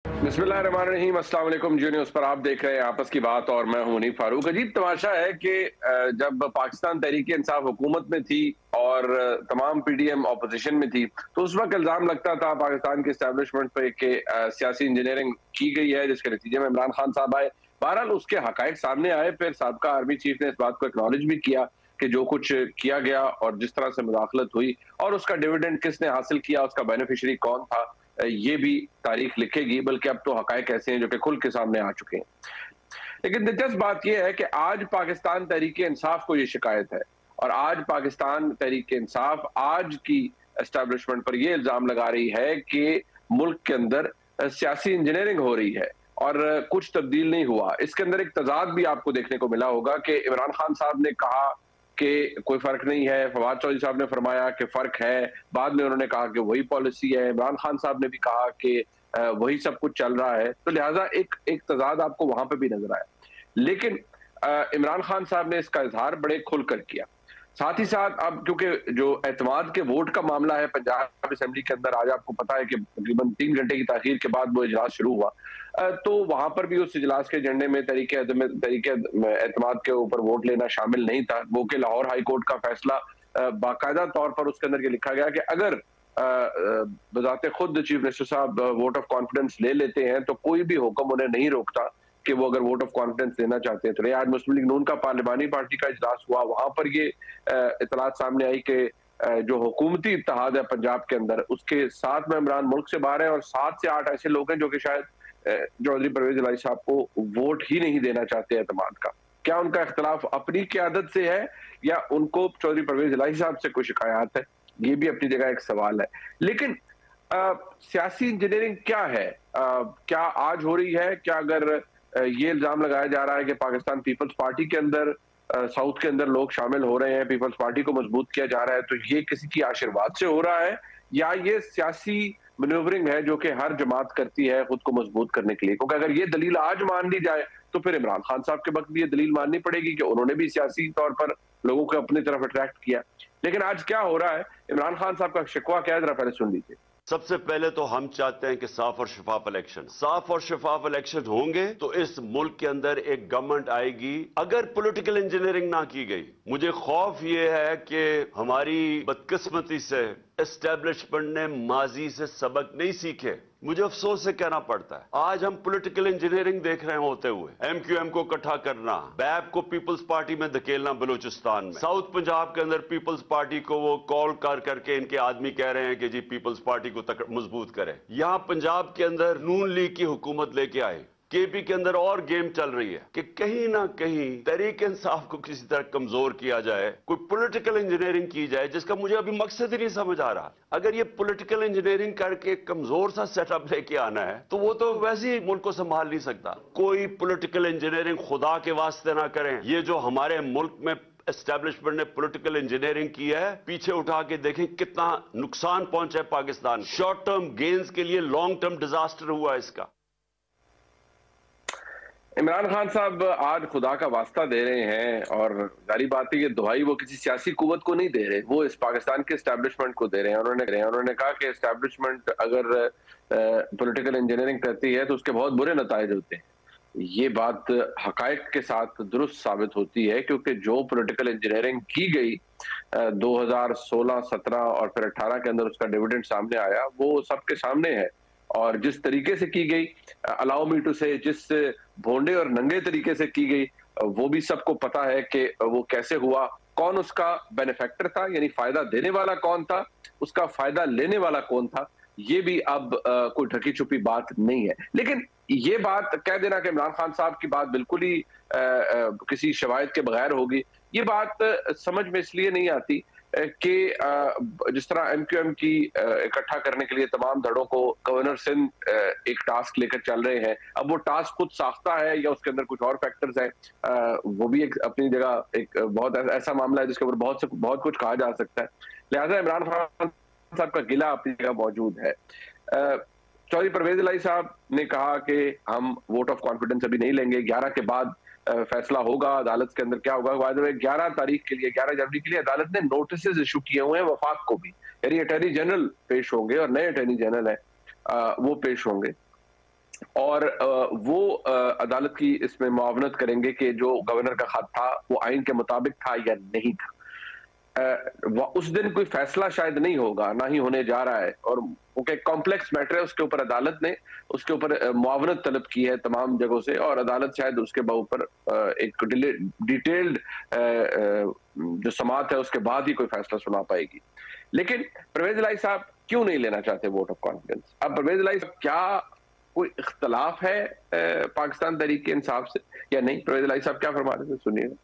बिस्मिल्लाहिर्रहमानिर्रहीम, अस्सलाम वालेकुम। जी न्यूज़ पर आप देख रहे हैं आपस की बात और मैं हूं मुनीफ फारूक। अजीब तमाशा है कि जब पाकिस्तान तहरीक इंसाफ हुकूमत में थी और तमाम पीडीएम ऑपोजिशन में थी, तो उस वक्त इल्जाम लगता था पाकिस्तान के एस्टेब्लिशमेंट पे कि सियासी इंजीनियरिंग की गई है, जिसके नतीजे में इमरान खान साहब आए। बहरहाल उसके हकायक सामने आए, फिर साबका आर्मी चीफ ने इस बात को एक्नॉलेज भी किया कि जो कुछ किया गया और जिस तरह से मुदाखलत हुई और उसका डिविडेंड किसने हासिल किया, उसका बेनिफिशरी कौन था, ये भी तारीख लिखेगी। बल्कि अब तो हकायक ऐसे हैं जो कि खुल के सामने आ चुके हैं। लेकिन दिलचस्प बात यह है कि आज पाकिस्तान तहरीक इंसाफ को ये शिकायत है और आज पाकिस्तान तहरीक इंसाफ आज की एस्टेब्लिशमेंट पर यह इल्जाम लगा रही है कि मुल्क के अंदर सियासी इंजीनियरिंग हो रही है और कुछ तब्दील नहीं हुआ। इसके अंदर एक तजाद भी आपको देखने को मिला होगा कि इमरान खान साहब ने कहा कि कोई फर्क नहीं है, फवाद चौधरी साहब ने फरमाया कि फर्क है, बाद में उन्होंने कहा कि वही पॉलिसी है, इमरान खान साहब ने भी कहा कि वही सब कुछ चल रहा है। तो लिहाजा एक एक तजाद आपको वहां पे भी नजर आया। लेकिन इमरान खान साहब ने इसका इजहार बड़े खुलकर किया। साथ ही साथ अब क्योंकि जो एतमाद के वोट का मामला है पंजाब असेंबली के अंदर, आज आपको पता है कि तकरीबन 3 घंटे की ताखीर के बाद वो इजलास शुरू हुआ, तो वहां पर भी उस इजलास के एजेंडे में तरीके एतमाद के ऊपर वोट लेना शामिल नहीं था। वो कि लाहौर हाई कोर्ट का फैसला बाकायदा तौर पर उसके अंदर ये लिखा गया कि अगर बजाते खुद चीफ मिनिस्टर साहब वोट ऑफ कॉन्फिडेंस ले लेते हैं तो कोई भी हुक्म उन्हें नहीं रोकता कि वो अगर वोट ऑफ कॉन्फिडेंस लेना चाहते हैं। तो आज मुस्लिम लीग नून का पार्लिमानी पार्टी का इजलास हुआ, वहां पर ये इतलात सामने आई कि जो हुकूमती इत्तेहाद है पंजाब के अंदर, उसके 7 मेंबरान मुल्क से बाहर हैं और 7 से 8 ऐसे लोग हैं जो कि शायद चौधरी परवेज इलाही साहब को वोट ही नहीं देना चाहते एतमाद का। क्या उनका इख्तलाफ अपनी क़यादत से है या उनको चौधरी परवेज इलाही साहब से कोई शिकायत है? ये भी अपनी जगह एक सवाल है। लेकिन सियासी इंजीनियरिंग क्या है? क्या आज हो रही है? क्या अगर ये इल्जाम लगाया जा रहा है कि पाकिस्तान पीपल्स पार्टी के अंदर साउथ के अंदर लोग शामिल हो रहे हैं, पीपल्स पार्टी को मजबूत किया जा रहा है, तो ये किसी की आशीर्वाद से हो रहा है या ये सियासी मैन्यूवरिंग है जो कि हर जमात करती है खुद को मजबूत करने के लिए? क्योंकि अगर ये दलील आज मान ली जाए तो फिर इमरान खान साहब के वक्त भी ये दलील माननी पड़ेगी कि उन्होंने भी सियासी तौर पर लोगों को अपनी तरफ अट्रैक्ट किया। लेकिन आज क्या हो रहा है? इमरान खान साहब का शिकवा क्या है, जरा पहले सुन लीजिए। सबसे पहले तो हम चाहते हैं कि साफ और शफाफ इलेक्शन होंगे तो इस मुल्क के अंदर एक गवर्नमेंट आएगी। अगर पॉलिटिकल इंजीनियरिंग ना की गई, मुझे खौफ यह है कि हमारी बदकिस्मती से एस्टेब्लिशमेंट ने माजी से सबक नहीं सीखे। मुझे अफसोस से कहना पड़ता है आज हम पॉलिटिकल इंजीनियरिंग देख रहे होते हुए एमक्यूएम को इकट्ठा करना, बैप को पीपल्स पार्टी में धकेलना, बलूचिस्तान में, साउथ पंजाब के अंदर पीपल्स पार्टी को वो कॉल कर करके इनके आदमी कह रहे हैं कि जी पीपल्स पार्टी को मजबूत करें। यहां पंजाब के अंदर नून लीग की हुकूमत लेके आए, केपी के अंदर और गेम चल रही है कि कहीं ना कहीं तहरीक इंसाफ को किसी तरह कमजोर किया जाए, कोई पॉलिटिकल इंजीनियरिंग की जाए जिसका मुझे अभी मकसद ही नहीं समझ आ रहा। अगर ये पॉलिटिकल इंजीनियरिंग करके कमजोर सा सेटअप लेके आना है तो वो तो वैसे ही मुल्क को संभाल नहीं सकता। कोई पॉलिटिकल इंजीनियरिंग खुदा के वास्ते ना करें। ये जो हमारे मुल्क में एस्टेब्लिशमेंट ने पॉलिटिकल इंजीनियरिंग की है, पीछे उठा के देखें कितना नुकसान पहुंचा है पाकिस्तान। शॉर्ट टर्म गेन्स के लिए लॉन्ग टर्म डिजास्टर हुआ इसका। इमरान खान साहब आज खुदा का वास्ता दे रहे हैं और जारी बात है ये दुहाई वो किसी सियासी कुव्वत को नहीं दे रहे, वो इस पाकिस्तान के एस्टैब्लिशमेंट को दे रहे हैं। उन्होंने कहा कि एस्टैब्लिशमेंट अगर पॉलिटिकल इंजीनियरिंग करती है तो उसके बहुत बुरे नताइज होते हैं। ये बात हकायक के साथ दुरुस्त साबित होती है क्योंकि जो पॉलिटिकल इंजीनियरिंग की गई 2016, 17 और फिर 18 के अंदर उसका डिविडेंड सामने आया, वो सबके सामने है। और जिस तरीके से की गई, अलाउ मी टू से, जिस भोंडे और नंगे तरीके से की गई, वो भी सबको पता है कि वो कैसे हुआ, कौन उसका बेनिफैक्टर था, यानी फायदा देने वाला कौन था, उसका फायदा लेने वाला कौन था। ये भी अब कोई ढकी छुपी बात नहीं है। लेकिन ये बात कह देना कि इमरान खान साहब की बात बिल्कुल ही किसी शवायद के बगैर होगी, ये बात समझ में इसलिए नहीं आती कि जिस तरह एमक्यूएम की इकट्ठा करने के लिए तमाम धड़ों को गवर्नर सिंध एक टास्क लेकर चल रहे हैं। अब वो टास्क खुद साख्ता है या उसके अंदर कुछ और फैक्टर्स हैं, वो भी एक अपनी जगह एक बहुत ऐसा मामला है जिसके ऊपर बहुत कुछ कहा जा सकता है। लिहाजा इमरान खान साहब का गिला अपनी जगह मौजूद है। चौधरी परवेज इलाही साहब ने कहा कि हम वोट ऑफ कॉन्फिडेंस अभी नहीं लेंगे, 11 के बाद फैसला होगा अदालत के अंदर क्या होगा। बाद में 11 तारीख के लिए, 11 जनवरी के लिए अदालत ने नोटिस इशू किए हुए हैं वफाक को भी, यानी अटॉर्नी जनरल पेश होंगे और नए अटॉर्नी जनरल है वो पेश होंगे। और वो अदालत की इसमें मुआवनत करेंगे कि जो गवर्नर का खत था वो आइन के मुताबिक था या नहीं था। उस दिन कोई फैसला शायद नहीं होगा, ना ही होने जा रहा है, और क्योंकि कॉम्प्लेक्स मैटर है उसके ऊपर अदालत ने उसके ऊपर मुआवनत तलब की है तमाम जगहों से, और अदालत शायद उसके ऊपर एक डिटेल्ड जो समाअत है उसके बाद ही कोई फैसला सुना पाएगी। लेकिन परवेज इलाही साहब क्यों नहीं लेना चाहते वोट ऑफ कॉन्फिडेंस? अब परवेज इलाही साहब, क्या कोई इख्तलाफ है पाकिस्तान तहरीक इंसाफ से या नहीं? परवेज इलाही साहब क्या फरमा रहे थे, सुनिए।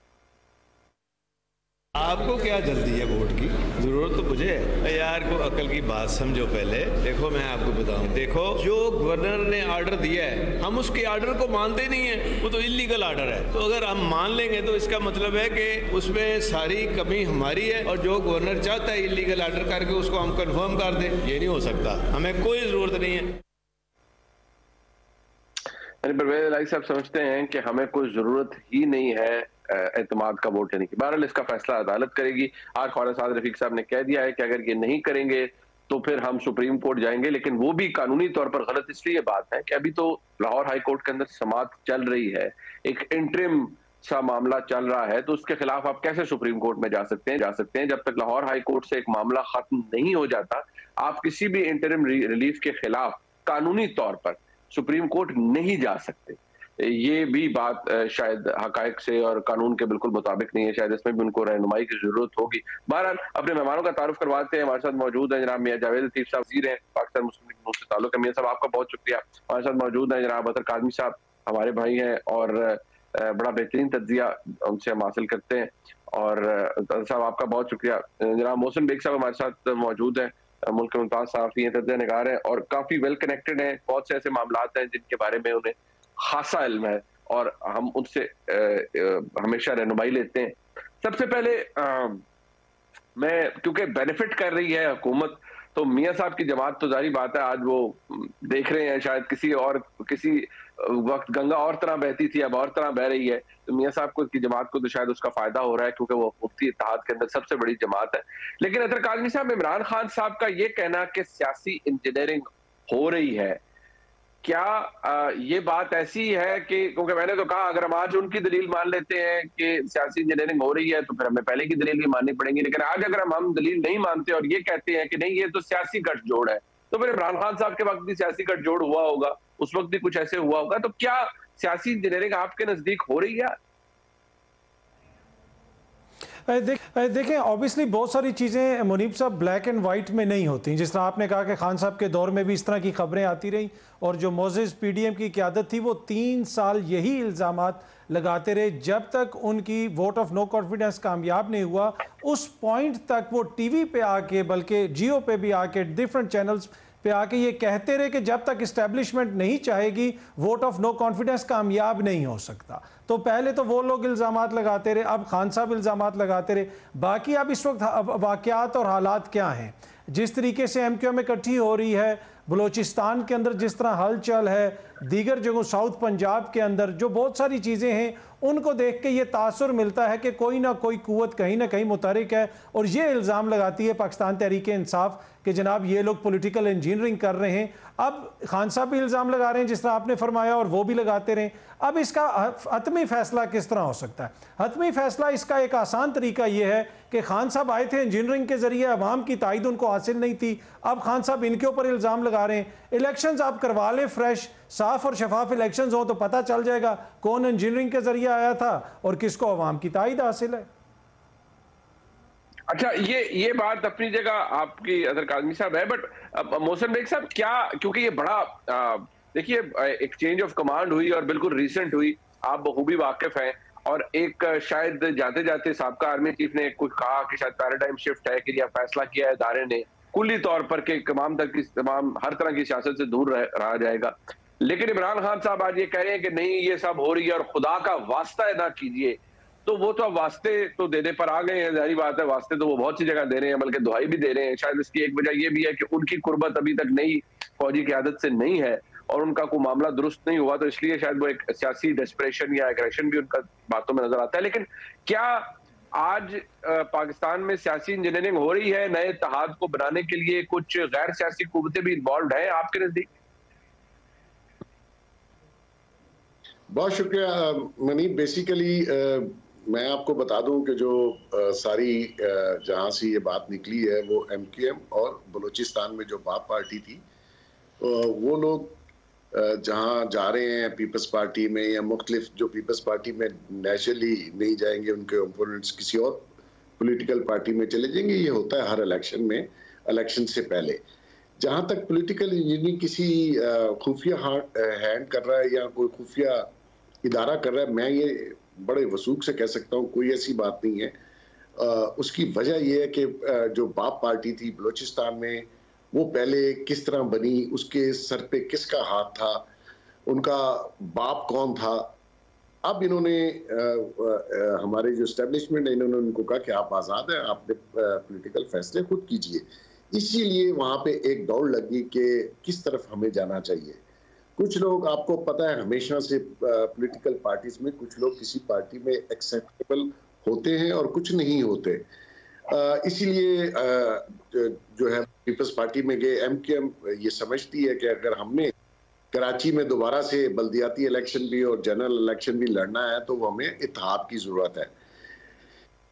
आपको क्या जल्दी है वोट की? जरूरत तो मुझे है यार, को अकल की बात समझो पहले। देखो मैं आपको बताऊं, देखो जो गवर्नर ने आर्डर दिया है हम उसके आर्डर को मानते नहीं है, वो तो इलीगल आर्डर है। तो अगर हम मान लेंगे तो इसका मतलब है कि उसमें सारी कमी हमारी है, और जो गवर्नर चाहता है इलीगल आर्डर करके उसको हम कंफर्म कर दें, ये नहीं हो सकता। हमें कोई जरूरत नहीं है। परवेज इलाही साहब समझते हैं कि हमें कोई जरूरत ही नहीं है एतमाद का वोट लेने की। बहरहाल इसका फैसला अदालत करेगी। आज ख्वाजा साद रफीक साहब ने कह दिया है कि अगर ये नहीं करेंगे तो फिर हम सुप्रीम कोर्ट जाएंगे, लेकिन वो भी कानूनी तौर पर गलत इसलिए बात है कि अभी तो लाहौर हाई कोर्ट के अंदर समाअत चल रही है, एक इंटरिम सा मामला चल रहा है, तो उसके खिलाफ आप कैसे सुप्रीम कोर्ट में जा सकते हैं? जब तक लाहौर हाई कोर्ट से एक मामला खत्म नहीं हो जाता, आप किसी भी इंटरिम रिलीफ के खिलाफ कानूनी तौर पर सुप्रीम कोर्ट नहीं जा सकते। ये भी बात शायद हकायक से और कानून के बिल्कुल मुताबिक नहीं है, शायद इसमें भी उनको रहनुमाई की जरूरत होगी। बहरहाल अपने मेहमानों का तारुफ करवाते हैं। हमारे साथ मौजूद हैं जनाब मियां जावेद लतीफ साहब, वज़ीर हैं पाकिस्तान मुस्लिम लीग नून से ताल्लुक है। मियां साहब आपका बहुत शुक्रिया। हमारे साथ मौजूद हैं जनाब अतर काज़मी साहब, हमारे भाई हैं और बड़ा बेहतरीन तज्जिया उनसे हम हासिल करते हैं, और साहब आपका बहुत शुक्रिया। जनाब मोहसिन बेग साहब हमारे साथ मौजूद हैं, मुल्क के मुमताज सहाफ़ी हैं, तज्जिया निगार हैं और काफी वेल कनेक्टेड हैं। बहुत से ऐसे मामलात हैं जिनके बारे में उन्हें खासा इल्म है और हम उनसे हमेशा रहनुमाई लेते हैं। सबसे पहले मैं, क्योंकि बेनिफिट कर रही है हुकूमत, तो मियां साहब की जमात तो जारी बात है आज वो देख रहे हैं, शायद किसी वक्त गंगा और तरह बहती थी, अब और तरह बह रही है। तो मियां साहब को की जमात को तो शायद उसका फायदा हो रहा है, क्योंकि वो मुफ्ती इत्तेहाद के अंदर सबसे बड़ी जमात है। लेकिन अतर काज़मी साहब, इमरान खान साहब का ये कहना कि सियासी इंजीनियरिंग हो रही है, क्या ये बात ऐसी है कि, क्योंकि मैंने तो कहा अगर हम आज उनकी दलील मान लेते हैं कि सियासी इंजीनियरिंग हो रही है तो फिर हमें पहले की दलील भी माननी पड़ेगी, लेकिन आज अगर हम दलील नहीं मानते और ये कहते हैं कि नहीं ये तो सियासी गठजोड़ है, तो फिर इमरान खान साहब के वक्त भी सियासी गठजोड़ हुआ होगा, उस वक्त भी कुछ ऐसे हुआ होगा। तो क्या सियासी इंजीनियरिंग आपके नजदीक हो रही है? देखें, ऑब्वियसली बहुत सारी चीज़ें मुनीब साहब ब्लैक एंड वाइट में नहीं होती। जिस तरह आपने कहा कि खान साहब के दौर में भी इस तरह की खबरें आती रहीं, और जो मोज़ेज़ पीडीएम की क़यादत थी वो 3 साल यही इल्ज़ामात लगाते रहे जब तक उनकी वोट ऑफ नो कॉन्फिडेंस कामयाब नहीं हुआ। उस पॉइंट तक वो टीवी पे आके, बल्कि जियो पे भी आके, डिफरेंट चैनल्स पे आके ये कहते रहे कि जब तक इस्टेब्लिशमेंट नहीं चाहेगी वोट ऑफ नो कॉन्फिडेंस कामयाब नहीं हो सकता। तो पहले तो वो लोग इल्ज़ामात लगाते रहे, अब खान साहब इल्ज़ामात लगाते रहे। बाकी अब इस वक्त वाक़यात और हालात क्या हैं, जिस तरीके से MQM इकट्ठी हो रही है, बलोचिस्तान के अंदर जिस तरह हलचल है, दीगर जगहों साउथ पंजाब के अंदर जो बहुत सारी चीज़ें हैं, उनको देख के ये तासुर मिलता है कि कोई ना कोई कुव्वत कहीं ना कहीं मुतहरिक है, और ये इल्ज़ाम लगाती है पाकिस्तान तहरीक इंसाफ कि जनाब ये लोग पॉलिटिकल इंजीनियरिंग कर रहे हैं। अब खान साहब भी इल्ज़ाम लगा रहे हैं जिस तरह आपने फरमाया, और वो भी लगाते रहें। अब इसका हतमी फैसला किस तरह हो सकता है? हतमी फैसला इसका एक आसान तरीका ये है कि खान साहब आए थे इंजीनियरिंग के जरिए, अवाम की तायद उनको हासिल नहीं थी, अब खान साहब इनके ऊपर इल्ज़ाम लगा रहे हैं। इलेक्शंस आप करवा लें, फ्रेश साफ और शफाफ इलेक्शंस हो तो पता चल जाएगा कौन इंजीनियरिंग के जरिए आया था और किसको अवाम की तायद हासिल है। अच्छा, ये बात अपनी जगह आपकी अतर काज़मी साहब है, बट मोहसिन बेग साहब, क्या, क्योंकि ये बड़ा देखिए एक चेंज ऑफ कमांड हुई और बिल्कुल रिसेंट हुई, आप बखूबी वाकिफ हैं, और एक शायद जाते जाते साबका आर्मी चीफ ने कुछ कहा कि शायद पैराडाइम शिफ्ट है, कि यह फैसला किया है इदारे ने कुल्ली तौर पर कि तमाम हर तरह की सियासत से दूर रहा जाएगा। लेकिन इमरान खान साहब आज ये कह रहे हैं कि नहीं ये सब हो रही है और खुदा का वास्ता अदा कीजिए। तो वो तो अब वास्ते तो देने पर आ गए हैं, जारी बात है, वास्ते तो वो बहुत सी जगह दे रहे हैं, बल्कि दुआई भी दे रहे हैं। शायद इसकी एक वजह ये भी है कि उनकी कुर्बत अभी तक नई फौजी क़यादत से नहीं है और उनका कोई मामला दुरुस्त नहीं हुआ, तो इसलिए शायद वो एक सियासी डेस्परेशन या एग्रेशन भी उनका बातों में नजर आता है। लेकिन क्या आज पाकिस्तान में सियासी इंजीनियरिंग हो रही है? नए इत्तेहाद को बनाने के लिए कुछ गैर सियासी कुव्वतें भी इन्वॉल्व हैं आपके नजदीक? बहुत शुक्रिया मनीप। बेसिकली मैं आपको बता दूं कि जो सारी जहां से ये बात निकली है वो MQM और बलूचिस्तान में जो बाप पार्टी थी, वो लोग जहां जा रहे हैं पीपल्स पार्टी में या मुख्तलिफ जो पीपल्स पार्टी में नेचुरली नहीं जाएंगे, उनके ओपोनेंट्स किसी और पॉलिटिकल पार्टी में चले जाएंगे। ये होता है हर इलेक्शन में, इलेक्शन से पहले। जहां तक पॉलिटिकल इंजीनियरिंग किसी खुफिया हैंड कर रहा है या कोई खुफिया इदारा कर रहा है, मैं ये बड़े वसूख से कह सकता हूँ कोई ऐसी बात नहीं है। उसकी वजह यह है कि जो बाप पार्टी थी बलूचिस्तान में, वो पहले किस तरह बनी, उसके सर पे किसका हाथ था, उनका बाप कौन था। अब इन्होंने हमारे जो एस्टेब्लिशमेंट है, इन्होंने उनको कहा कि आप आज़ाद हैं, आपने पॉलिटिकल फैसले खुद कीजिए। इसीलिए वहाँ पे एक दौड़ लगी कि किस तरफ हमें जाना चाहिए। कुछ लोग, आपको पता है हमेशा से पॉलिटिकल पार्टीज में कुछ लोग किसी पार्टी में एक्सेप्टेबल होते हैं और कुछ नहीं होते। इसीलिए जो है पीपल्स पार्टी में गए। MQM ये समझती है कि अगर हमने कराची में दोबारा से बल्दियाती इलेक्शन भी और जनरल इलेक्शन भी लड़ना है तो वो हमें इत्तेहाद की जरूरत है।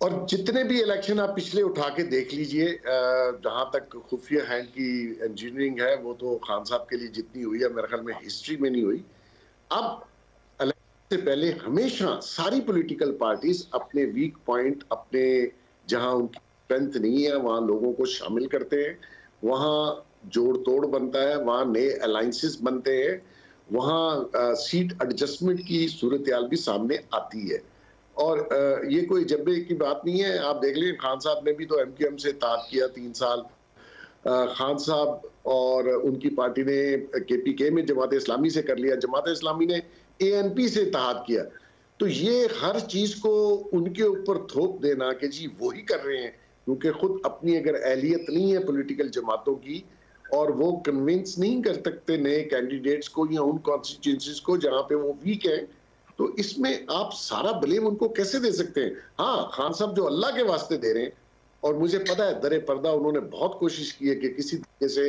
और जितने भी इलेक्शन आप पिछले उठा के देख लीजिए, जहां तक खुफिया हैंड की इंजीनियरिंग है वो तो खान साहब के लिए जितनी हुई है मेरे ख्याल में हिस्ट्री में नहीं हुई। अब इलेक्शन से पहले हमेशा सारी पॉलिटिकल पार्टीज अपने वीक पॉइंट, अपने जहां उनकी स्ट्रेंथ नहीं है वहां लोगों को शामिल करते हैं, वहां जोड़ तोड़ बनता है, वहां नए अलायंसेस बनते हैं, वहां सीट एडजस्टमेंट की सूरत हाल भी सामने आती है। और ये कोई जब्बे की बात नहीं है। आप देख लीजिए खान साहब ने भी तो MQM से इत्तेहाद किया 3 साल। खान साहब और उनकी पार्टी ने KPK में जमात इस्लामी से कर लिया, जमात इस्लामी ने ANP से इत्तेहाद किया। तो ये हर चीज को उनके ऊपर थोप देना कि जी वो ही कर रहे हैं, क्योंकि खुद अपनी अगर अहलियत नहीं है पॉलिटिकल जमातों की और वो कन्विंस नहीं कर सकते नए कैंडिडेट्स को या उन कॉन्स्टिट्यूंसीज को जहां पे वो वीक है, तो इसमें आप सारा ब्लेम उनको कैसे दे सकते हैं। हाँ, खान साहब जो अल्लाह के वास्ते दे रहे हैं, और मुझे पता है दरे पर्दा उन्होंने बहुत कोशिश की है कि किसी तरीके से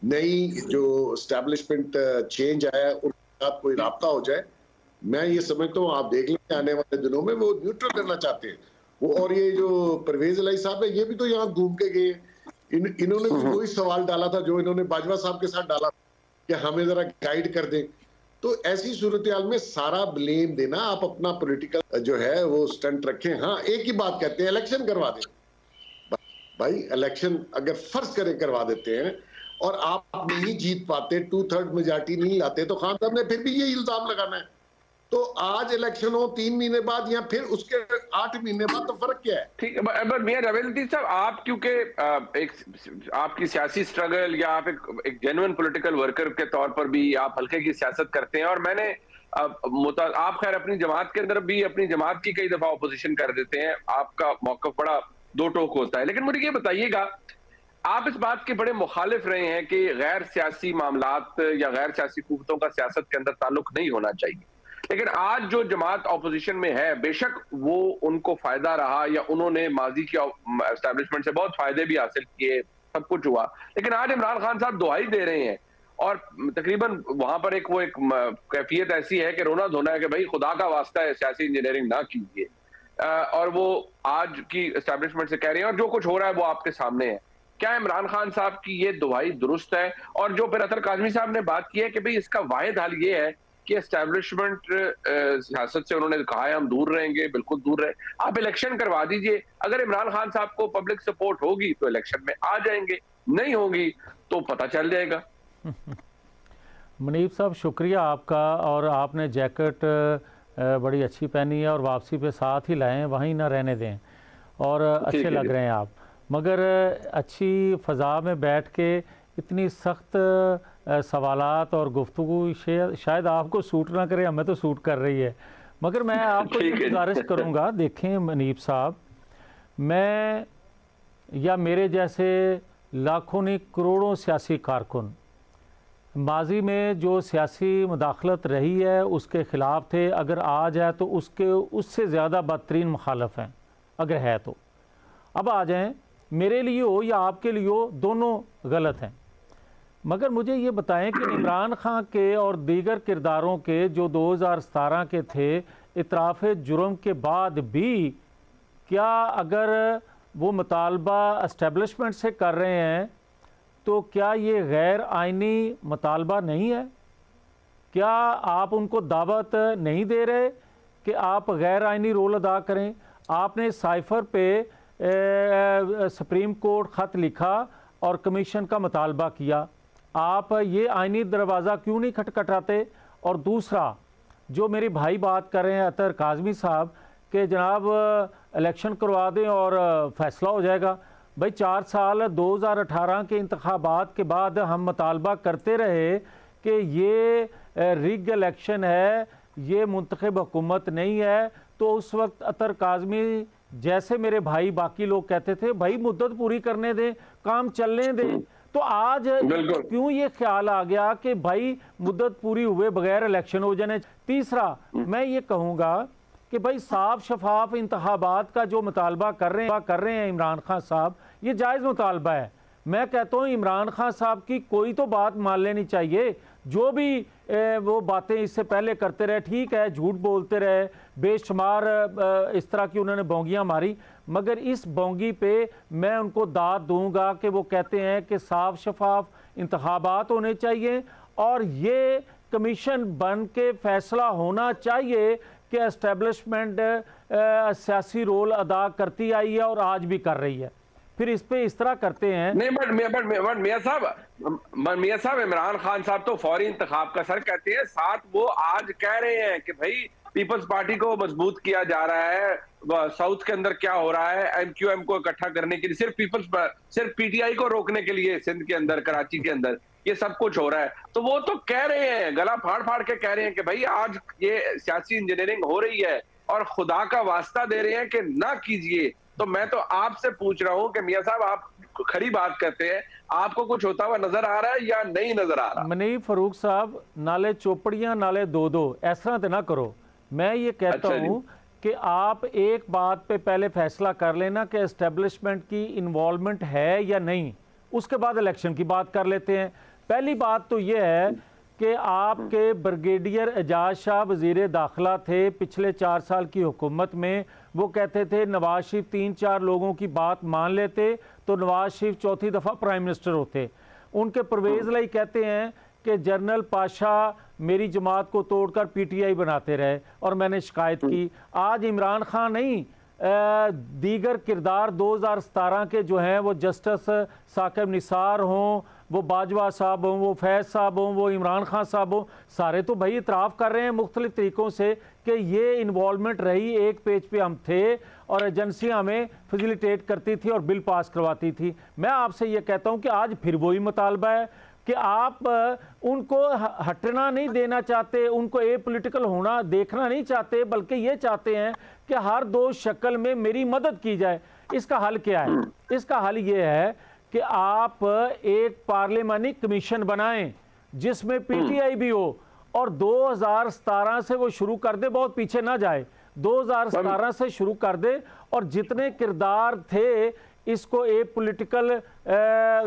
नई जो एस्टेब्लिशमेंट चेंज आया उनके साथ कोई राब्ता हो जाए। मैं ये समझता हूँ, आप देख लेंगे आने वाले दिनों में वो न्यूट्रल करना चाहते हैं वो। और ये जो परवेज इलाही साहब है, ये भी तो यहाँ घूम के गए। इन्होंने भी वही सवाल डाला था जो इन्होंने बाजवा साहब के साथ डाला कि हमें जरा गाइड कर दें। तो ऐसी सूरत हाल में सारा ब्लेम देना, आप अपना पॉलिटिकल जो है वो स्टंट रखें। हाँ, एक ही बात कहते हैं, इलेक्शन करवा दें भाई। इलेक्शन अगर फर्ज करें करवा देते हैं और आप नहीं जीत पाते, 2/3 मेजॉरिटी नहीं लाते, तो खान साहब ने फिर भी ये इल्जाम लगाना है। तो आज इलेक्शन हो 3 महीने बाद या फिर उसके 8 महीने बाद, तो फर्क क्या है? ठीक है, बट मियां जावेद लतीफ साहब, आप क्योंकि एक आपकी सियासी स्ट्रगल या आप एक जेन्युइन पॉलिटिकल वर्कर के तौर पर भी आप हल्के की सियासत करते हैं, और मैंने आप खैर अपनी जमात के अंदर भी अपनी जमात की कई दफा ऑपोजिशन कर देते हैं, आपका मौकफ बड़ा दो टोक होता है। लेकिन मुझे ये बताइएगा, आप इस बात के बड़े मुखालिफ रहे हैं कि गैर सियासी मामलात या गैर सियासी कुव्वतों का सियासत के अंदर ताल्लुक नहीं होना चाहिए, लेकिन आज जो जमात ऑपोजिशन में है, बेशक वो उनको फायदा रहा या उन्होंने माजी की एस्टैब्लिशमेंट से बहुत फायदे भी हासिल किए, सब कुछ हुआ, लेकिन आज इमरान खान साहब दुहाई दे रहे हैं और तकरीबन वहां पर एक कैफियत ऐसी है कि रोना धोना है कि भाई खुदा का वास्ता है सियासी इंजीनियरिंग ना कीजिए, और वो आज की एस्टैब्लिशमेंट से कह रहे हैं और जो कुछ हो रहा है वो आपके सामने है। क्या इमरान खान साहब की ये दुहाई दुरुस्त है? और जो फिर अतर काज़मी साहब ने बात की है कि भाई इसका वाहिद हल ये है कि एस्टैब्लिशमेंट सियासत से उन्होंने कहा है हम दूर रहेंगे, बिल्कुल दूर रहे, आप इलेक्शन करवा दीजिए। अगर इमरान खान साहब को पब्लिक सपोर्ट होगी तो इलेक्शन में आ जाएंगे, नहीं होगी तो पता चल जाएगा। मुनीब साहब, शुक्रिया आपका। और आपने जैकेट बड़ी अच्छी पहनी है और वापसी पे साथ ही लाएं, वहीं ना रहने दें, और अच्छे लग रहे हैं आप। मगर अच्छी फ़ज़ा में बैठ के इतनी सख्त सवालात और गुफ्तगू शायद आपको सूट ना करे, हमें तो सूट कर रही है। मगर मैं आपको गुजारिश करूँगा, देखें मुनीब साहब, मैं या मेरे जैसे लाखों नहीं करोड़ों सियासी कारकुन माजी में जो सियासी मुदाखलत रही है उसके ख़िलाफ़ थे, अगर आज है तो उससे ज़्यादा बदतरीन मुखालफ हैं, अगर है तो। अब आ जाएं, मेरे लिए हो या आपके लिए हो, दोनों गलत हैं। मगर मुझे ये बताएं कि इमरान खान के और दीगर किरदारों के जो 2017 के थे इतराफ़ जुर्म के बाद भी, क्या अगर वो मुतालबा एस्टेब्लिशमेंट से कर रहे हैं तो क्या ये गैर आइनी मुतालबा नहीं है? क्या आप उनको दावत नहीं दे रहे कि आप गैर आइनी रोल अदा करें? आपने साइफर पे सुप्रीम कोर्ट ख़त लिखा और कमीशन का मुतालबा किया, आप ये आइनी दरवाज़ा क्यों नहीं खटखटाते? और दूसरा, जो मेरे भाई बात कर रहे हैं अतर काज़मी साहब कि जनाब इलेक्शन करवा दें और फ़ैसला हो जाएगा। भाई 4 साल 2018 के इंतखाबात के बाद हम मुतालबा करते रहे कि ये रिग इलेक्शन है, ये मुंतखब हुकूमत नहीं है, तो उस वक्त अतर काज़मी जैसे मेरे भाई बाकी लोग कहते थे भाई मुद्दत पूरी करने दें, काम चलने दें। तो आज क्यों ये ख्याल आ गया कि भाई मुद्दत पूरी हुए बगैर इलेक्शन हो जाने? तीसरा, मैं ये कहूँगा कि भाई साफ शफाफ इंतखाबात का जो मुतालबा कर रहे हैं इमरान खान साहब, ये जायज़ मुतालबा है। मैं कहता हूँ इमरान खान साहब की कोई तो बात मान लेनी चाहिए। जो भी वो बातें इससे पहले करते रहे, ठीक है, झूठ बोलते रहे, बेशुमार इस तरह की उन्होंने बोंगियाँ मारी, मगर इस बोंगी पे मैं उनको दाद दूंगा कि वो कहते हैं कि साफ शफाफ इंतखाबात होने चाहिए और ये कमीशन बन के फैसला होना चाहिए कि एस्टेब्लिशमेंट सियासी रोल अदा करती आई है और आज भी कर रही है। फिर इस पे इस तरह करते हैं। नहीं, बट मियां साहब इमरान खान साहब तो फौरी इंतखाब का सर कहते हैं, साथ वो आज कह रहे हैं कि भाई पीपल्स पार्टी को मजबूत किया जा रहा है, साउथ के अंदर क्या हो रहा है, एमक्यूएम को इकट्ठा करने के लिए, सिर्फ पीटीआई को रोकने के लिए सिंध के अंदर, कराची के अंदर ये सब कुछ हो रहा है। तो वो तो कह रहे हैं, गला फाड़ फाड़ के कह रहे हैं कि भाई आज ये सियासी इंजीनियरिंग हो रही है और खुदा का वास्ता दे रहे हैं कि ना कीजिए। तो मैं तो आपसे पूछ रहा हूं कि मियां साहब आप खरी बात करते हैं, आपको कुछ होता हुआ नजर आ रहा है या नहीं नजर आ रहा? मनीफ फारूक साहब, नाले चौपड़ियां नाले दो इस तरह तो ना करो। मैं ये कहता हूं कि आप एक बात पे पहले फैसला कर लेना कि एस्टेब्लिशमेंट की इन्वॉल्वमेंट है या नहीं, उसके बाद इलेक्शन की बात कर लेते हैं। पहली बात तो ये है कि आपके ब्रिगेडियर एजाज शाह वज़ीर दाखिला थे पिछले 4 साल की हुकूमत में। वो कहते थे नवाज शरीफ 3-4 लोगों की बात मान लेते तो नवाज शरीफ चौथी दफ़ा प्राइम मिनिस्टर होते। उनके परवेज़ लाई कहते हैं कि जनरल पाशा मेरी जमात को तोड़कर पीटीआई बनाते रहे और मैंने शिकायत की। आज इमरान खान नहीं, दीगर किरदार 2017 के जो हैं, वो जस्टिस साकिब निसार हों, वो बाजवा साहब हों, वो फैज़ साहब हों, वो इमरान खान साहब हों, सारे तो भाई इतराफ़ कर रहे हैं मुख्तलिफ तरीक़ों से कि ये इन्वॉल्वमेंट रही, एक पेज पे हम थे और एजेंसियाँ हमें फैसिलिटेट करती थी और बिल पास करवाती थी। मैं आपसे ये कहता हूँ कि आज फिर वही मुतालबा है कि आप उनको हटना नहीं देना चाहते, उनको ए पॉलिटिकल होना देखना नहीं चाहते, बल्कि ये चाहते हैं कि हर दो शक्ल में मेरी मदद की जाए। इसका हल क्या है? इसका हल ये है कि आप एक पार्लियामानी कमीशन बनाएं जिसमें पीटीआई भी हो और 2017 से वो शुरू कर दे, बहुत पीछे ना जाए, 2017 से शुरू कर दे और जितने किरदार थे इसको ए पॉलिटिकल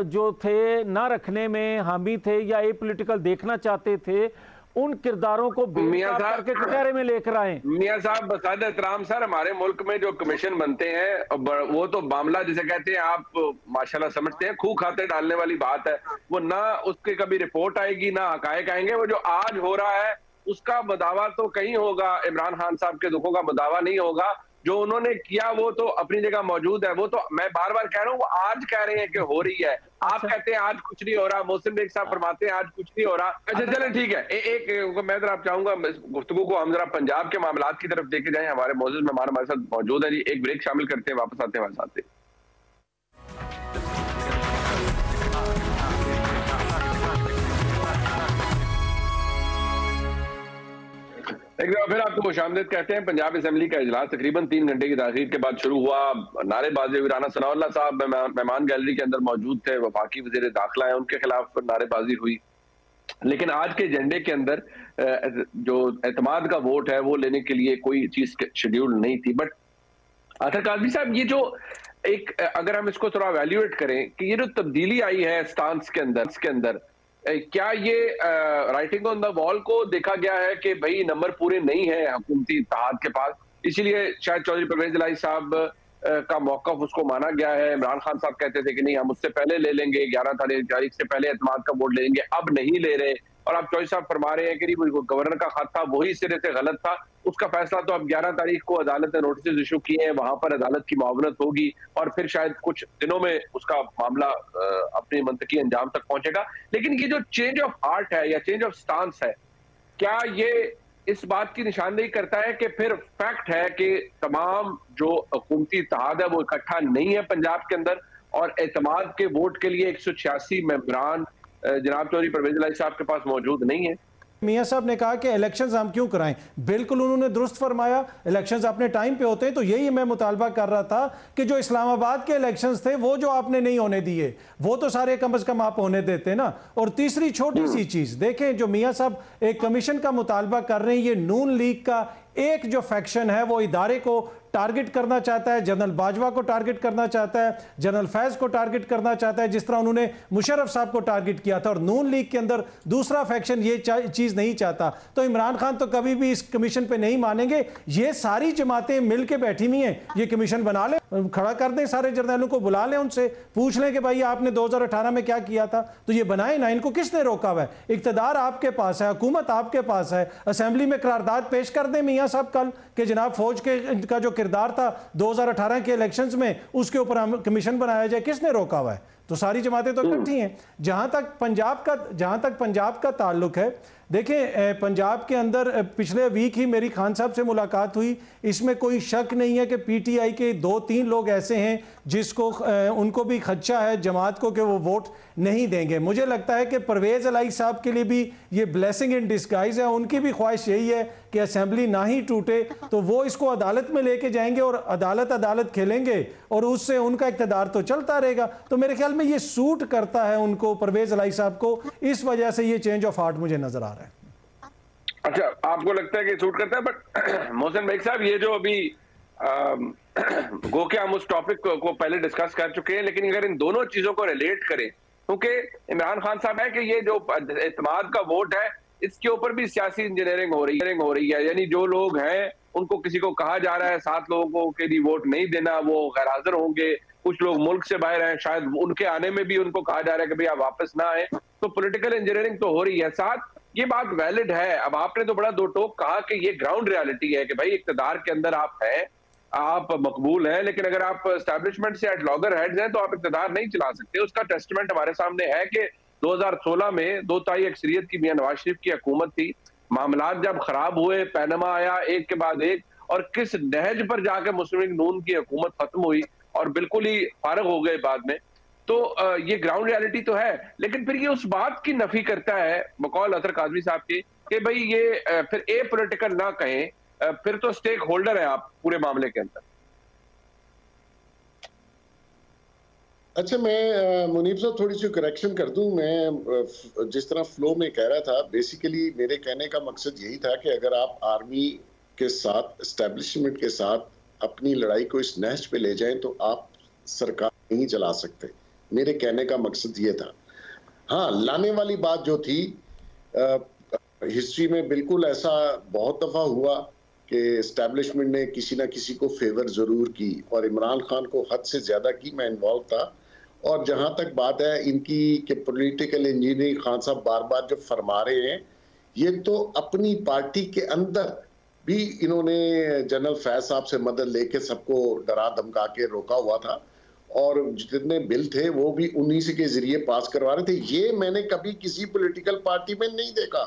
जो थे ना रखने में हामी थे या ए पॉलिटिकल देखना चाहते थे, उन किरदारों को करके कटहरे में लेकर आए। मियां साहब बसाद एहतराम सर, हमारे मुल्क में जो कमीशन बनते हैं वो तो मामला जिसे कहते हैं, आप माशाल्लाह समझते हैं, खूह खाते डालने वाली बात है। वो ना उसके कभी रिपोर्ट आएगी ना हकायक आएंगे। वो जो आज हो रहा है उसका मुदावा तो कहीं होगा, इमरान खान साहब के दुखों का मुदावा नहीं होगा। जो उन्होंने किया वो तो अपनी जगह मौजूद है। वो तो मैं बार बार कह रहा हूँ, वो आज कह रहे हैं कि हो रही है, आप कहते हैं आज कुछ नहीं हो रहा, मोहसिन बेग साहब फरमाते हैं आज कुछ नहीं हो रहा। अच्छा चलें ठीक है, एक मैं जरा चाहूंगा गुफ्तगू को हम जरा पंजाब के मामलात की तरफ लेके जाएं। हमारे मौजूद मेहमान हमारे साथ मौजूद है जी। एक ब्रेक शामिल करते हैं, वापस आते हैं हमारे साथ। एक बार फिर आपको खुशामदीद कहते हैं। पंजाब असेंबली का इजलास तकरीबन 3 घंटे की ताखीर के बाद शुरू हुआ। नारेबाजी हुई। राना सनाउल्लाह साहब मेहमान गैलरी के अंदर मौजूद थे, वफाकी वज़ीर दाखिला है, उनके खिलाफ नारेबाजी हुई। लेकिन आज के एजेंडे के अंदर जो एतमाद का वोट है वो लेने के लिए कोई चीज शेड्यूल नहीं थी। बट अतर काज़मी साहब, ये जो एक अगर हम इसको थोड़ा वैल्यूएट करें कि ये जो तब्दीली आई है स्टांस के अंदर क्या ये राइटिंग ऑन द वॉल को देखा गया है कि भाई नंबर पूरे नहीं है हुकूमती इत्तेहाद के पास, इसीलिए शायद चौधरी परवेज इलाही साहब का मौकफ उसको माना गया है? इमरान खान साहब कहते थे कि नहीं हम उससे पहले ले लेंगे, 11 तारीख से पहले एतमाद का वोट ले लेंगे, अब नहीं ले रहे। और आप चौधरी साहब फरमा रहे हैं कि गवर्नर का खत था वही सिरे से गलत था, उसका फैसला तो अब 11 तारीख को अदालत ने नोटिस इशू किए हैं, वहां पर अदालत की मुआवनत होगी और फिर शायद कुछ दिनों में उसका मामला अपने मंतकी अंजाम तक पहुंचेगा। लेकिन ये जो चेंज ऑफ हार्ट है या चेंज ऑफ स्टांस है, क्या ये इस बात की निशानदेही करता है कि फिर फैक्ट है कि तमाम जो हुकूमती इत्तेहाद है वो इकट्ठा नहीं है पंजाब के अंदर और एतमाद के वोट के लिए 186 मेंबरान जनाब चौधरी परवेज इलाही साहब के पास मौजूद नहीं है? मियां साहब ने कहा कि इलेक्शंस हम क्यों कराएं, बिल्कुल उन्होंने दुरुस्त फरमाया, इलेक्शंस अपने टाइम पे होते हैं। तो यही मैं मुतालबा कर रहा था कि जो इस्लामाबाद के इलेक्शंस थे वो जो आपने नहीं होने दिए वो तो सारे कम से कम आप होने देते ना। और तीसरी छोटी सी चीज देखें, जो मियां साहब एक कमीशन का मुतालबा कर रहे हैं, ये नून लीग का एक जो फैक्शन है वो इदारे को टारगेट करना चाहता है, जनरल बाजवा को टारगेट करना चाहता है, जनरल फैज को टारगेट करना चाहता है, जिस तरह उन्होंने मुशर्रफ साहब को टारगेट किया था। और नून लीग के अंदर दूसरा फैक्शन ये चीज नहीं चाहता। तो इमरान खान तो कभी भी इस कमीशन पे नहीं मानेंगे। ये सारी जमातें मिल के बैठी हुई हैं, ये कमीशन बना ले, खड़ा कर दें, सारे जर्नैलों को बुला लें, उनसे पूछ लें कि भाई आपने 2018 में क्या किया था, तो ये बनाए ना। इनको किसने रोका हुआ है? इक्तदार आपके पास है, हुकूमत आपके पास है, असेंबली में करारदाद पेश कर दें मियां साहब कल कि जनाब फौज का जो किरदार था 2018 के इलेक्शंस में उसके ऊपर कमीशन बनाया जाए। किसने रोका हुआ है? तो सारी जमातें तो इकट्ठी हैं। जहां तक पंजाब का ताल्लुक है, देखें पंजाब के अंदर पिछले वीक ही मेरी खान साहब से मुलाकात हुई। इसमें कोई शक नहीं है कि पीटीआई के 2-3 लोग ऐसे हैं जिसको उनको भी खदशा है जमात को कि वो वोट नहीं देंगे। मुझे लगता है कि परवेज इलाही साहब के लिए भी ये ब्लेसिंग इन डिस्गाइज है। उनकी भी ख्वाहिश यही है कि असेंबली ना ही टूटे, तो वो इसको अदालत में लेके जाएंगे और अदालत खेलेंगे और उससे उनका इक़्तिदार तो चलता रहेगा। तो मेरे ख्याल में ये सूट करता है उनको, परवेज इलाही साहब को, इस वजह से ये चेंज ऑफ हार्ट मुझे नजर आ रहा है। अच्छा, आपको लगता है कि सूट करता है? बट मोहसिन बेग साहब, ये जो अभी गो के हम उस टॉपिक को पहले डिस्कस कर चुके हैं, लेकिन अगर इन दोनों चीजों को रिलेट करें, क्योंकि इमरान खान साहब है कि ये जो एतमाद का वोट है इसके ऊपर भी सियासी इंजीनियरिंग हो रही है। यानी जो लोग हैं उनको किसी को कहा जा रहा है 7 लोगों के लिए वोट नहीं देना, वो गैर हाजिर होंगे। कुछ लोग मुल्क से बाहर हैं, शायद उनके आने में भी उनको कहा जा रहा है कि भाई आप वापस ना आए। तो पॉलिटिकल इंजीनियरिंग तो हो रही है। साथ ये बात वैलिड है। अब आपने तो बड़ा दो टोक कहा कि ये ग्राउंड रियलिटी है कि भाई इक्तदार के अंदर आप हैं, आप मकबूल हैं, लेकिन अगर आप एस्टैब्लिशमेंट से लॉगर हेड्स हैं तो आप इक्तदार नहीं चला सकते। उसका टेस्टमेंट हमारे सामने है कि 2016 में 2 तिहाई अक्सरियत की मियां नवाज शरीफ की हुकूमत थी। मामलात जब खराब हुए, पैनमा आया एक के बाद एक, और किस नहज पर जाकर मुस्लिम लीग नून की हुकूमत खत्म हुई और बिल्कुल ही फारग हो गए बाद में। तो ये ग्राउंड रियलिटी तो है, लेकिन फिर ये उस बात की नफी करता है बकौल अतर काजमी साहब की कि भाई ये फिर ए पॉलिटिकल ना कहें, फिर तो स्टेक होल्डर है आप पूरे मामले के अंदर। अच्छा, मैं मुनीब साहब थोड़ी सी करेक्शन कर दूं। मैं जिस तरह फ्लो में कह रहा था, बेसिकली मेरे कहने का मकसद यही था कि अगर आप आर्मी के साथ, एस्टेब्लिशमेंट के साथ अपनी लड़ाई को इस नहज पे ले जाएं तो आप सरकार नहीं चला सकते। मेरे कहने का मकसद ये था। हाँ, लाने वाली बात जो थी, हिस्ट्री में बिल्कुल ऐसा बहुत दफा हुआ कि एस्टैब्लिशमेंट ने किसी ना किसी को फेवर जरूर की और इमरान खान को हद से ज्यादा की। मैं इन्वॉल्व था। और जहां तक बात है इनकी कि पॉलिटिकल इंजीनियरिंग खान साहब बार बार जो फरमा रहे हैं, ये तो अपनी पार्टी के अंदर भी इन्होंने जनरल फैज साहब से मदद लेके सबको डरा धमका के रोका हुआ था और जितने बिल थे वो भी उन्हीं से के जरिए पास करवा रहे थे। ये मैंने कभी किसी पॉलिटिकल पार्टी में नहीं देखा।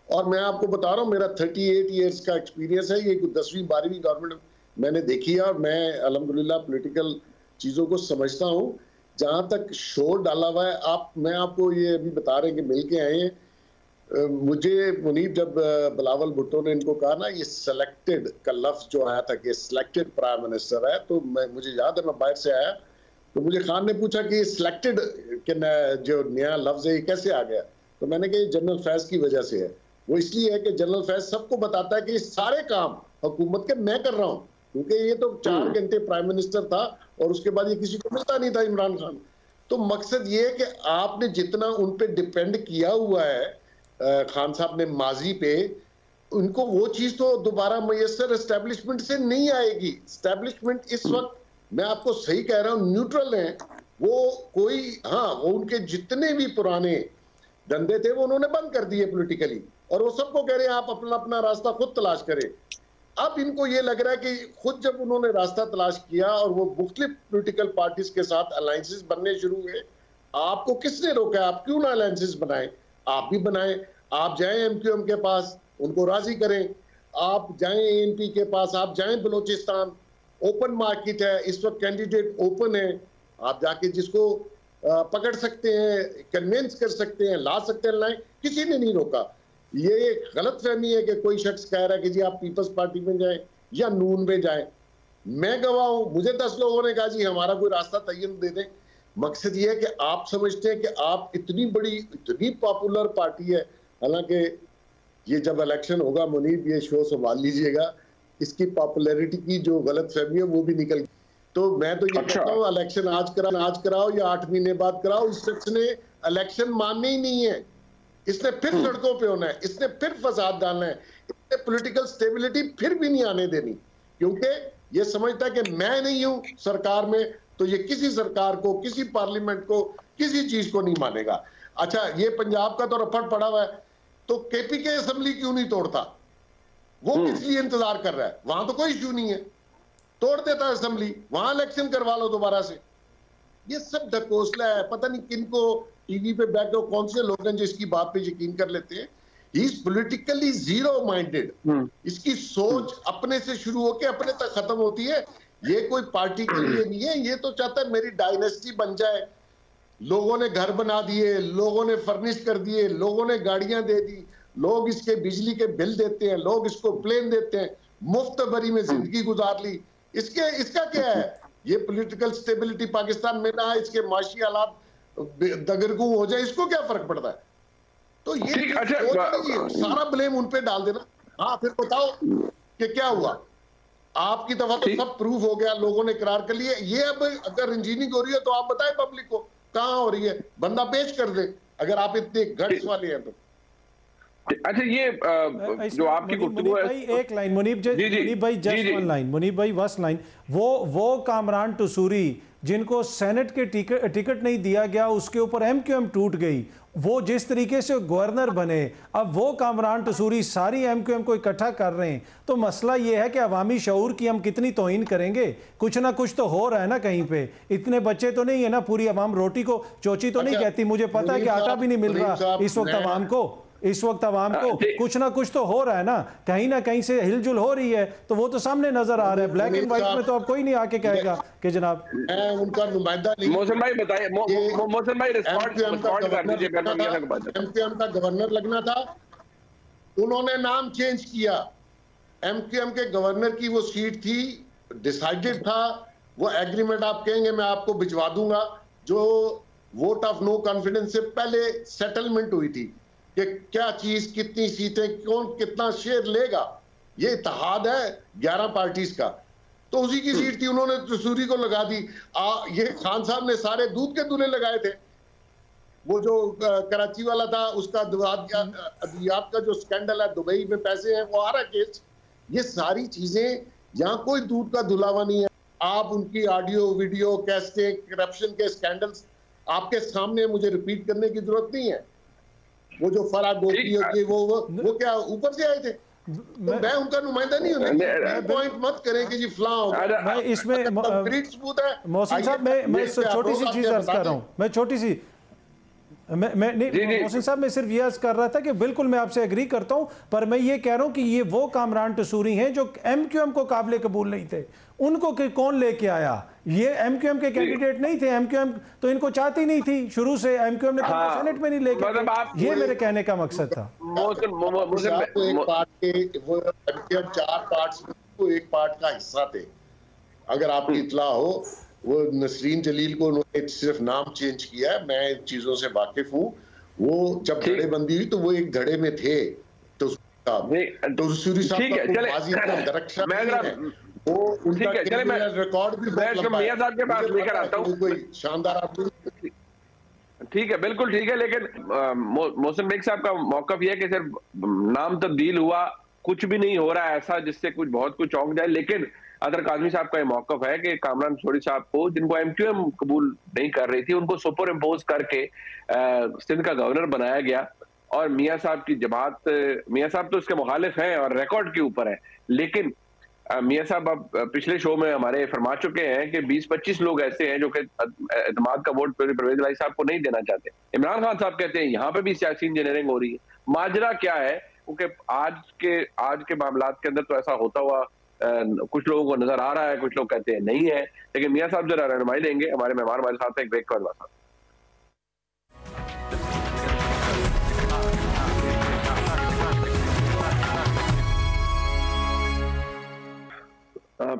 और मैं आपको बता रहा हूँ, मेरा 38 इयर्स का एक्सपीरियंस है। ये 10वीं 12वीं गवर्नमेंट मैंने देखी है और मैं अल्हम्दुलिल्लाह पॉलिटिकल चीज़ों को समझता हूँ। जहाँ तक शोर डाला हुआ है, मैं आपको ये अभी बता रहे हैं कि मिल के आए हैं। मुझे मुनीब, जब बिलावल भुट्टो ने इनको कहा ना ये सिलेक्टेड का लफ्ज जो आया था कि सिलेक्टेड प्राइम मिनिस्टर है, तो मुझे याद है मैं बाहर से आया तो मुझे खान ने पूछा कि सिलेक्टेड के जो नया लफ्ज है ये कैसे आ गया। तो मैंने कहा जनरल फैज की वजह से है। वो इसलिए है कि जनरल फैज सबको बताता है कि ये सारे काम हुकूमत के मैं कर रहा हूँ, क्योंकि ये तो 4 घंटे प्राइम मिनिस्टर था और उसके बाद ये किसी को मिलता नहीं था इमरान खान। तो मकसद ये है कि आपने जितना उन पे डिपेंड किया हुआ है खान साहब ने माजी पे, उनको वो चीज तो दोबारा मैसर एस्टेब्लिशमेंट से नहीं आएगी। एस्टेब्लिशमेंट इस वक्त, मैं आपको सही कह रहा हूं, न्यूट्रल है। वो कोई, हाँ, वो उनके जितने भी पुराने धंधे थे वो उन्होंने बंद कर दिए पॉलिटिकली, और वो सबको कह रहे हैं आप अपना अपना रास्ता खुद तलाश करें। अब इनको ये लग रहा है कि खुद जब उन्होंने रास्ता तलाश किया और वो मुख्तलिफ पॉलिटिकल पार्टीज के साथ अलायंसेस बनने शुरू हुए, आपको किसने रोका? आप क्यों ना अलायंसेस बनाएं? आप भी बनाएं। आप जाएं एमक्यूएम के पास, उनको राजी करें। आप जाएं एएनपी के पास, आप जाएं बलोचिस्तान, ओपन मार्केट है इस वक्त, कैंडिडेट ओपन है। आप जाके जिसको पकड़ सकते हैं, कन्विंस कर सकते हैं, ला सकते हैं, लाएं, किसी ने नहीं रोका। ये एक गलत फहमी है कि कोई शख्स कह रहा है कि जी आप पीपल्स पार्टी में जाएं या नून में जाएं। मैं गवाह हूं, मुझे 10 लोगों ने कहा जी हमारा कोई रास्ता तय्यन दे दें। मकसद ये है कि आप समझते हैं कि आप इतनी बड़ी, इतनी पॉपुलर पार्टी है, हालांकि ये जब इलेक्शन होगा मुनीब, ये शो संभाल लीजिएगा, इसकी पॉपुलैरिटी की जो गलत फहमी है वो भी निकल। तो मैं तो ये कहता हूँ इलेक्शन आज कराओ या 8 महीने बाद कराओ। इस शख्स ने इलेक्शन मानने ही नहीं है, इसने फिर सड़कों पे होना है, इसने फिर फसाद डालना है, इसने पॉलिटिकल स्टेबिलिटी फिर भी नहीं आने देनी, क्योंकि ये समझता है कि मैं नहीं हूं सरकार में तो ये किसी सरकार को, किसी पार्लियामेंट को, किसी चीज को नहीं मानेगा। अच्छा, ये पंजाब का तो रफड़ पड़ा हुआ है, तो केपीके असेंबली क्यों नहीं तोड़ता? वो किस लिए इंतजार कर रहा है? वहां तो कोई इश्यू नहीं है, तोड़ देता असेंबली, वहां इलेक्शन करवा लो दोबारा से। ये सब ढकोसला है, पता नहीं किनको टीवी पे बैठ कर कौन से लोग हैं जो इसकी बात पे यकीन कर लेते हैं। He is politically zero minded. इसकी सोच अपने से शुरू होकर अपने तक खत्म होती है। ये कोई पार्टी के लिए नहीं है, ये तो चाहता है मेरी डायनेस्टी बन जाए। लोगों ने घर बना दिए, लोगों ने फर्निश कर दिए, लोगों ने गाड़ियां दे दी, लोग इसके बिजली के बिल देते हैं, लोग इसको प्लेन देते हैं, मुफ्त भरी में जिंदगी गुजार ली। इसका क्या है? ये पॉलिटिकल स्टेबिलिटी पाकिस्तान में ना, इसके माशी हालात दगरगू हो जाए, इसको क्या फर्क पड़ता है? तो ये सारा ब्लेम उन पे डाल देना। हाँ, फिर बताओ कि क्या हुआ? आपकी दफा तो सब प्रूफ हो गया, लोगों ने करार कर लिया। ये अब अगर इंजीनियरिंग हो रही है तो आप बताएं पब्लिक को कहां हो रही है, बंदा पेश कर दे अगर आप इतने गट्स वाले हैं तो। अच्छा, ये जो आपकी गुफ्तगू है, एक लाइन मुनीब भाई, जस्ट वन लाइन मुनीब भाई, फर्स्ट लाइन, वो कामरान टसूरी जिनको सेनेट के टिकट नहीं दिया गया, उसके ऊपर एमक्यूएम टूट गई, वो जिस तरीके से गवर्नर बने, अब वो कामरान टसूरी सारी एमक्यूएम को इकट्ठा कर रहे हैं। तो मसला ये है कि अवामी शऊर की हम कितनी तौहीन करेंगे? कुछ ना कुछ तो हो रहा है ना कहीं पे। इतने बच्चे तो नहीं है ना, पूरी अवाम रोटी को चोची तो नहीं कहती। मुझे पता है कि आटा भी नहीं मिल रहा इस वक्त अवाम को, कुछ ना कुछ तो हो रहा है ना कहीं से हिलजुल हो रही है, तो वो तो सामने नजर आ रहा है। ब्लैक एंड व्हाइट में तो अब कोई नहीं आके कहेगा कि जनाब मैं उनका नुमाइंदा नहीं। मोहसिन भाई बताइए, मोहसिन भाई रिस्पॉन्ड कर दीजिए। एमक्यूएम का गवर्नर लगना था, उन्होंने नाम चेंज किया। एमक्यूएम के गवर्नर की वो सीट थी, डिसाइडेड था, वो एग्रीमेंट आप कहेंगे मैं आपको भिजवा दूंगा, जो वोट ऑफ नो कॉन्फिडेंस से पहले सेटलमेंट हुई थी कि क्या चीज, कितनी सीटें, कौन कितना शेयर लेगा। ये इत्तेहाद है 11 पार्टीज का, तो उसी की सीट थी, उन्होंने टसूरी को लगा दी। ये खान साहब ने सारे दूध के दूल्हे लगाए थे। वो जो कराची वाला था, उसका अद्वियात का जो स्कैंडल है, दुबई में पैसे हैं, वो आ रहा केस। ये सारी चीजें, यहाँ कोई दूध का दुलावा नहीं है। आप उनकी ऑडियो वीडियो कैसेट, करप्शन के स्कैंडल्स आपके सामने, मुझे रिपीट करने की जरूरत नहीं है। वो जो फराग गोपी होती, वो क्या ऊपर से आए थे? तो मैं उनका नुमाइंदा नहीं हूं। पॉइंट मत करें कि जी फलां होगा। मैं इसमें मोहसिन साहब, मैं छोटी सी चीज अर्ज कर रहा हूं, मैं छोटी सी मोहसिन साहब, मैं सिर्फ ये अर्ज कर रहा था कि बिल्कुल मैं आपसे एग्री करता हूं, पर मैं ये कह रहा हूं कि ये वो कामरान टसूरी हैं जो एमक्यूएम को काबिल कबूल नहीं थे। उनको कौन लेके आया? ये एमक्यूएम के कैंडिडेट नहीं थे, एमक्यूएम तो इनको चाहती नहीं थी शुरू से, एमक्यूएम ने सेनेट में नहीं लेके। ये मेरे कहने का मकसद था। एक पार्ट का हिस्सा थे। अगर आपकी इत्तला हो, वो नसरीन जलील को उन्होंने सिर्फ नाम चेंज किया है, मैं इन चीजों से वाकिफ हूँ। वो जब धड़ेबंदी हुई तो वो एक धड़े में थे। तो टसूरी साहब वो उनका रिकॉर्ड भी मियां साहब के पास लेकर आता हूं। कोई शानदार ठीक है, बिल्कुल ठीक है, लेकिन मोहसिन बेग साहब का मौकफ यह है कि सिर्फ नाम तब्दील हुआ, कुछ भी नहीं हो रहा है ऐसा जिससे कुछ बहुत कुछ चौंक जाए। लेकिन अदर काजमी साहब का यह मौकफ है कि कामरान पटौड़ी साहब को, जिनको एमक्यूएम कबूल नहीं कर रही थी, उनको सुपर इम्पोज करके सिंध का गवर्नर बनाया गया। और मियाँ साहब की जमात, मियाँ साहब तो इसके मुखालिफ हैं और रिकॉर्ड के ऊपर है, लेकिन मियाँ साहब अब पिछले शो में हमारे फरमा चुके हैं कि 20-25 लोग ऐसे हैं जो कि एतमाद का वोट परवेज इलाही साहब को नहीं देना चाहते। इमरान खान साहब कहते हैं यहाँ पे भी सियासी इंजीनियरिंग हो रही है। माजरा क्या है? क्योंकि आज के मामलात के अंदर तो ऐसा होता हुआ कुछ लोगों को नजर आ रहा है, कुछ लोग कहते हैं नहीं है, लेकिन मियाँ साहब जरा रहनुमाई देंगे। हमारे मेहमान हमारे साथ हैं, एक ब्रेक के बाद।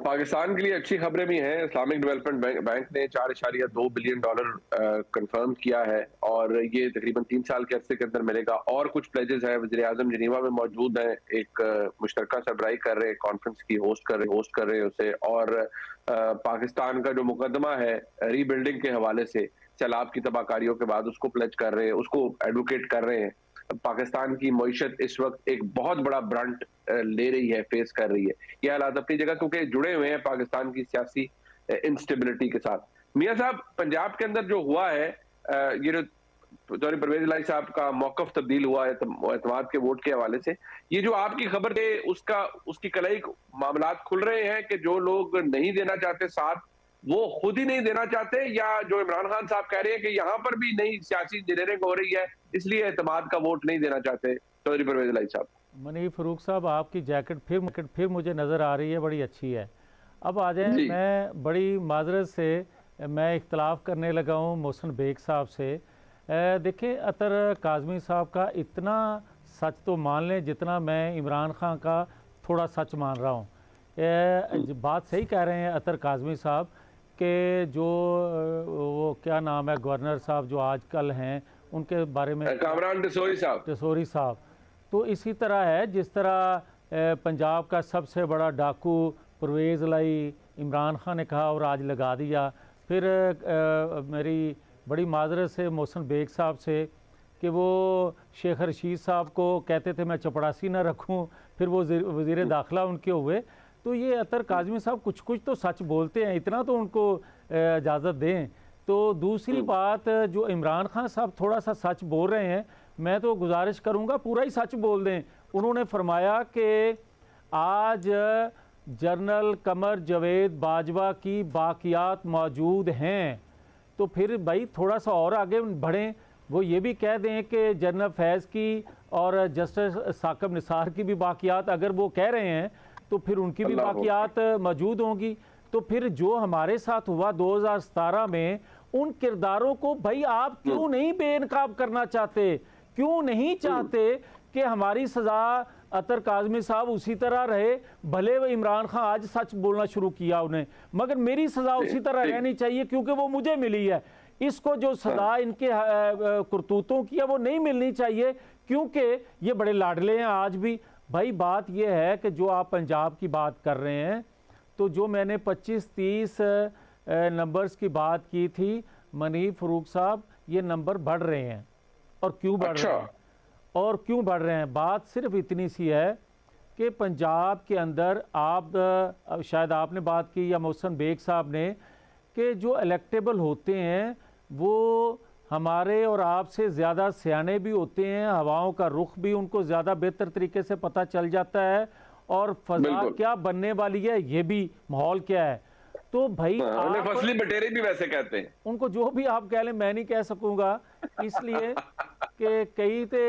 पाकिस्तान के लिए अच्छी खबरें भी हैं। इस्लामिक डेवलपमेंट बैंक ने $4.2 बिलियन कंफर्म किया है और ये तकरीबन 3 साल के अरसे के अंदर मिलेगा। और कुछ प्लेजेस है, वज़ीर आज़म जिनीवा में मौजूद हैं, एक मुश्तरका सरबराही कर रहे, कॉन्फ्रेंस की होस्ट कर रहे उसे। और पाकिस्तान का जो मुकदमा है रीबिल्डिंग के हवाले से, सैलाब की तबाहकारियों के बाद, उसको प्लेज कर रहे हैं, उसको एडवोकेट कर रहे हैं। पाकिस्तान की मईशत इस वक्त एक बहुत बड़ा ब्रंट ले रही है, फेस कर रही है। ये हालात अपनी जगह क्योंकि जुड़े हुए हैं पाकिस्तान की सियासी इंस्टेबिलिटी के साथ। मियाँ साहब, पंजाब के अंदर जो हुआ है, ये जो चौधरी परवेज इलाही साहब का मौकफ तब्दील हुआ है एतमाद के वोट के हवाले से, ये जो आपकी खबर थे उसकी कलई मामलात खुल रहे हैं कि जो लोग नहीं देना चाहते साथ, वो खुद ही नहीं देना चाहते, या जो इमरान खान साहब कह रहे हैं कि यहाँ पर भी नई सियासी इंजीनियरिंग हो रही है इसलिए एतमाद का वोट नहीं देना चाहते चौधरी परवेज इलाही साहब? मनीफ फ़ारूक साहब, आपकी जैकेट फिर मुझे नज़र आ रही है, बड़ी अच्छी है। अब आ जाए, मैं बड़ी माजरत से मैं इख्तलाफ करने लगा हूँ मोहसिन बेग साहब से। देखें, अतर काज़मी साहब का इतना सच तो मान लें जितना मैं इमरान खान का थोड़ा सच मान रहा हूँ। बात सही कह रहे हैं अतर काज़मी साहब के जो वो क्या नाम है गवर्नर साहब जो आजकल हैं, उनके बारे में कामरान टिसोरी साहब। तो इसी तरह है जिस तरह पंजाब का सबसे बड़ा डाकू परवेज़ इलाही इमरान खान ने कहा और आज लगा दिया। फिर मेरी बड़ी माजरत से मोहसिन बेग साहब से कि वो शेख रशीद साहब को कहते थे मैं चपड़ासी ना रखूं, फिर वो वज़ीर दाखिला उनके हुए। तो ये अतर काज़मी साहब कुछ तो सच बोलते हैं, इतना तो उनको इजाज़त दें। तो दूसरी बात, जो इमरान खान साहब थोड़ा सा सच बोल रहे हैं, मैं तो गुजारिश करूंगा पूरा ही सच बोल दें। उन्होंने फरमाया कि आज जनरल कमर जावेद बाजवा की बाकियात मौजूद हैं, तो फिर भाई थोड़ा सा और आगे बढ़ें। वो ये भी कह दें कि जनरल फैज़ की और जस्टिस साकिब निसार की भी बाकियात, अगर वो कह रहे हैं तो फिर उनकी भी बाकियात मौजूद होंगी। तो फिर जो हमारे साथ हुआ 2017 में, उन किरदारों को भाई आप क्यों नहीं बेनकाब करना चाहते? क्यों नहीं चाहते कि हमारी सज़ा अतर काज़मी साहब उसी तरह रहे? भले वो इमरान खान आज सच बोलना शुरू किया उन्हें, मगर मेरी सज़ा उसी तरह रहनी चाहिए क्योंकि वो मुझे मिली है। इसको जो सज़ा इनके करतूतों की है वो नहीं मिलनी चाहिए, क्योंकि ये बड़े लाडले हैं आज भी। भाई बात यह है कि जो आप पंजाब की बात कर रहे हैं, तो जो मैंने 25-30 नंबर्स की बात की थी मनीफ फ़ारूक साहब, ये नंबर बढ़ रहे हैं। और क्यों बढ़ रहे हैं? और क्यों बढ़ रहे हैं? बात सिर्फ इतनी सी है कि पंजाब के अंदर आप शायद आपने बात की या मोहसिन बेग साहब ने, कि जो इलेक्टेबल होते हैं वो हमारे और आपसे ज़्यादा सियाने भी होते हैं, हवाओं का रुख भी उनको ज़्यादा बेहतर तरीके से पता चल जाता है, और फजा क्या बनने वाली है ये भी, माहौल क्या है। तो भाई फसली बटेरे भी वैसे कहते हैं, उनको जो भी आप कह लें मैं नहीं कह सकूंगा, इसलिए कि कई तो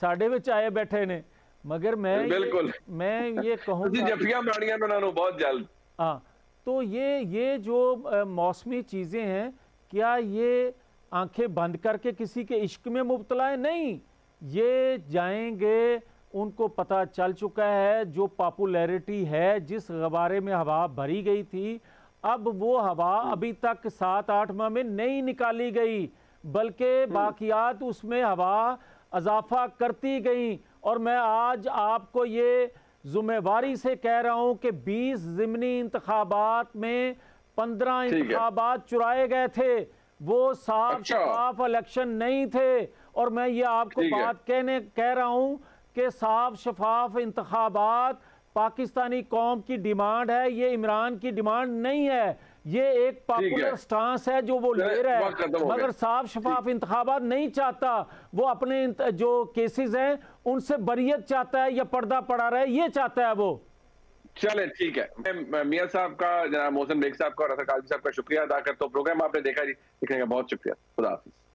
साढ़े विच आए बैठे ने, मगर मैं ये कहूँगा जफियां बाड़ियां बना लो बहुत जल्द। हाँ, तो ये जो मौसमी चीज़ें हैं, क्या ये आंखें बंद करके किसी के इश्क में मुब्तला है? नहीं, ये जाएंगे, उनको पता चल चुका है जो पॉपुलैरिटी है, जिस गबारे में हवा भरी गई थी, अब वो हवा अभी तक 7-8 माह में नहीं निकाली गई, बल्कि बाकियात उसमें हवा इजाफा करती गई। और मैं आज आपको ये जुम्मेवारी से कह रहा हूं कि 20 ज़िमनी इंतखाबात में 15 इंतखाबात चुराए गए थे। वो साफ शफाफ इलेक्शन नहीं थे। और मैं ये आपको बात कह रहा हूं कि साफ शफाफ इंतखाबात पाकिस्तानी कौम की डिमांड है, ये इमरान की डिमांड नहीं है। ये एक पॉपुलर स्टांस है जो वो ले रहा है, मगर साफ शफाफ इंतखाबात नहीं चाहता। वो अपने जो केसेस हैं उनसे बरियत चाहता है या पर्दा पड़ा रहे, ये चाहता है वो। चले ठीक है, मैं मियां साहब का, जनाब मोहसिन बेग साहब का और असर काजी साहब का शुक्रिया अदा करता हूँ। प्रोग्राम आपने देखा जी, देखने का बहुत शुक्रिया। खुदा हाफिज।